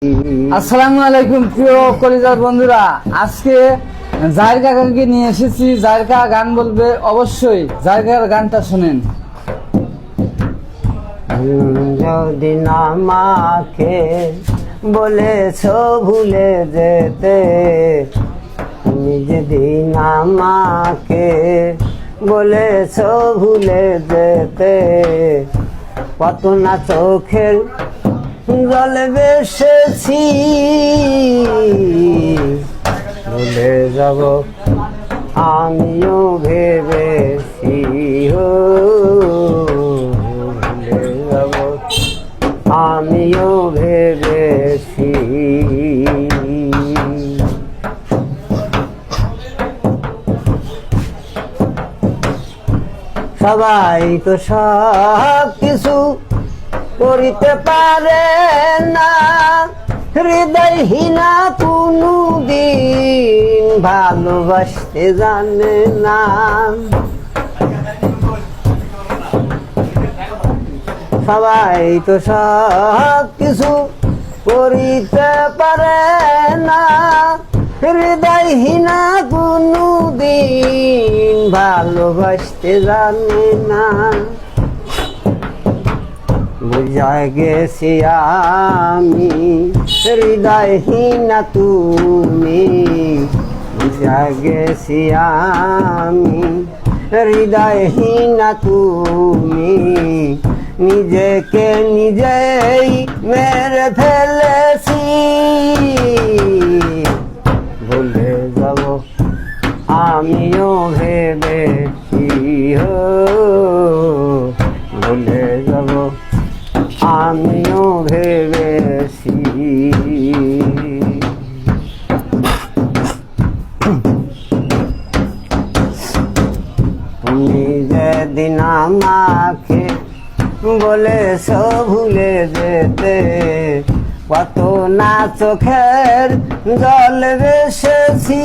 আসসালামু আলাইকুম প্রিয় কলিজার বন্ধুরা, আজকে জাহির কাকাকে নিয়ে এসেছি। জাহির কাকা গান বলবে, অবশ্যই জাহির কাকার গানটা শুনেন। যদি আমাকে বলেছ ভুলে যেতে, তুমি যেদিন আমাকে বলেছ ভুলে যেতে, কত না চোখের জলে বেসেছি, ভুলে যাব আমিও ভেবেছি, ভুলে যাব আমিও ভেবেছি। সবাই তো সব কিছু করিতে পারে না, হৃদয়হীনা কোনো দিন ভালোবাসতে জানে না। সবাই তো সব কিছু করিতে পারে না, হৃদয়হীনা কোনো দিন ভালোবাসতে জানে না। বুঝা গেছি আমি হৃদয়হীনা তুমি, বুঝা গেছি আমি হৃদয়হীনা তুমি, নিজেকে নিজেই মেরে ফেলেছি, ভুলে যাব আমিও ভেবেছি, ভুলে যাব আমিও ভেবেছি। তুমি যেদিন আমাকে বলেছ ভুলে যেতে, কত না চোখের জল বেসেছি,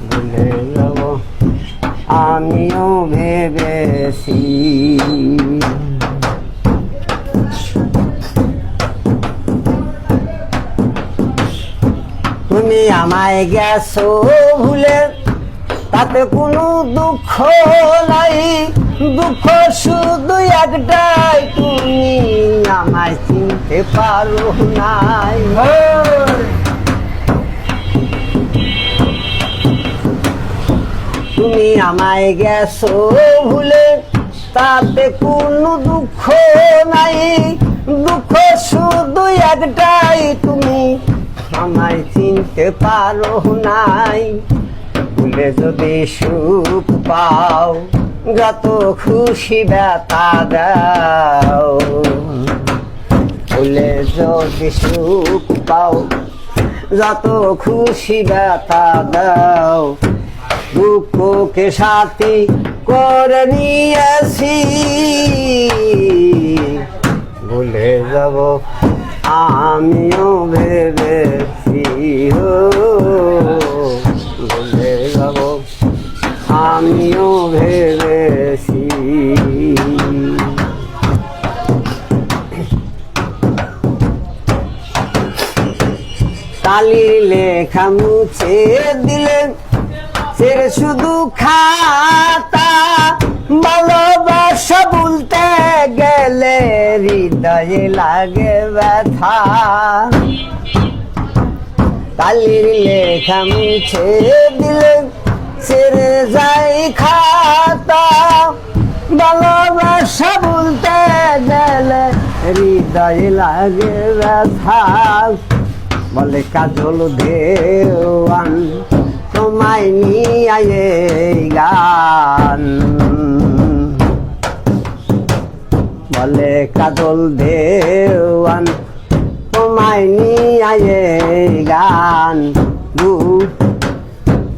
ভুলে যাব আমিও ভেবেছি। তুমি আমায় গেছো ভুলে, তাতে কোনো দুঃখ নাই, দুঃখ শুধু একটাই, তুমি আমায় চিনতে পারো নাই। তুমি আমায় গেছো ভুলে, তাতে কোনো দুঃখ নাই, দুঃখ শুধু একটাই, তুমি আমায় চিনতে পারো নাই। ভুলে যদি সুখ পাও, যত খুশি ব্যথা দাও, ভুলে যদি সুখ পাও, যত খুশি ব্যথা দাও, দুঃখকে সাথী করে নিয়েছি, ভুলে যাব আমিও ভেবেছি, ভুলে যাব আমিও ভেবেছি। কালির লেখা মুছে দিলে, সে শুধু খাতা, ভালোবাসা বলতে গেলে হৃদয়ে লাগে ব্যথা। কালির লেখা মুছে দিলে ছেড়ে যায় খাতা, ভালোবাসা বলতে গেলে হৃদয়ে লাগে ব্যথা। বলে কাজল দেওয়ান তোমায় নিয়ে গান, বলে কাজল দেওয়ান তোমায় নিয়ে গান।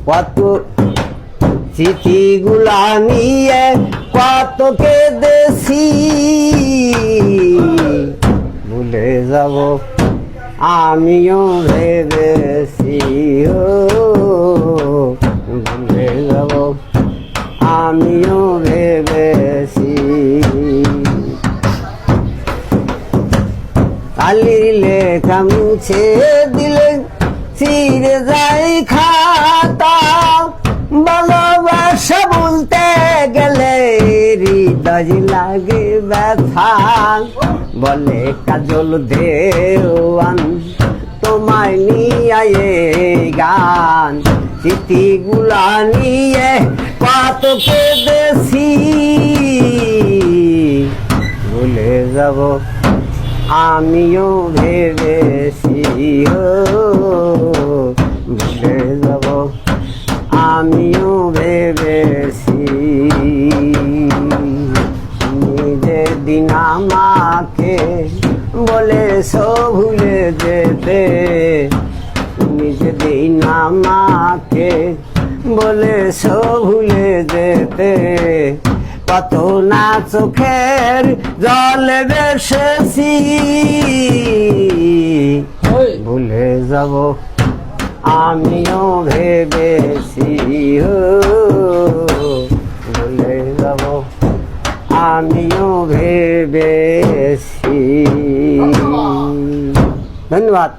কত চিঠিগুলা নিয়ে কত কেঁদেছি, ভুলে যাব আমিও ভেবেছি, ভুলে যাব আমিও ভেবেছি। খালি লেখা মুছে দিলে চিরে যাই খাতা ভালোবাসা বলতে গেলে হৃদয় লাগে ব্যথা বলে কাজল দেওয়ান তোমায় নিয়ে এই গান স্মৃতিগুলা নিয়ে কত কেঁদেছি ভুলে যাব আমিও ভেবেছি ভুলে যাব আমিও ভেবেছি যেদিন আমাকে বলেছ ভুলে যেতে যেদিন আমাকে বলেছ ভুলে যেতে কত না চোখের জলে বেসেছি ভুলে যাব আমিও ভেবেছি ভুলে যাব আমিও ভেবেছি ধন্যবাদ।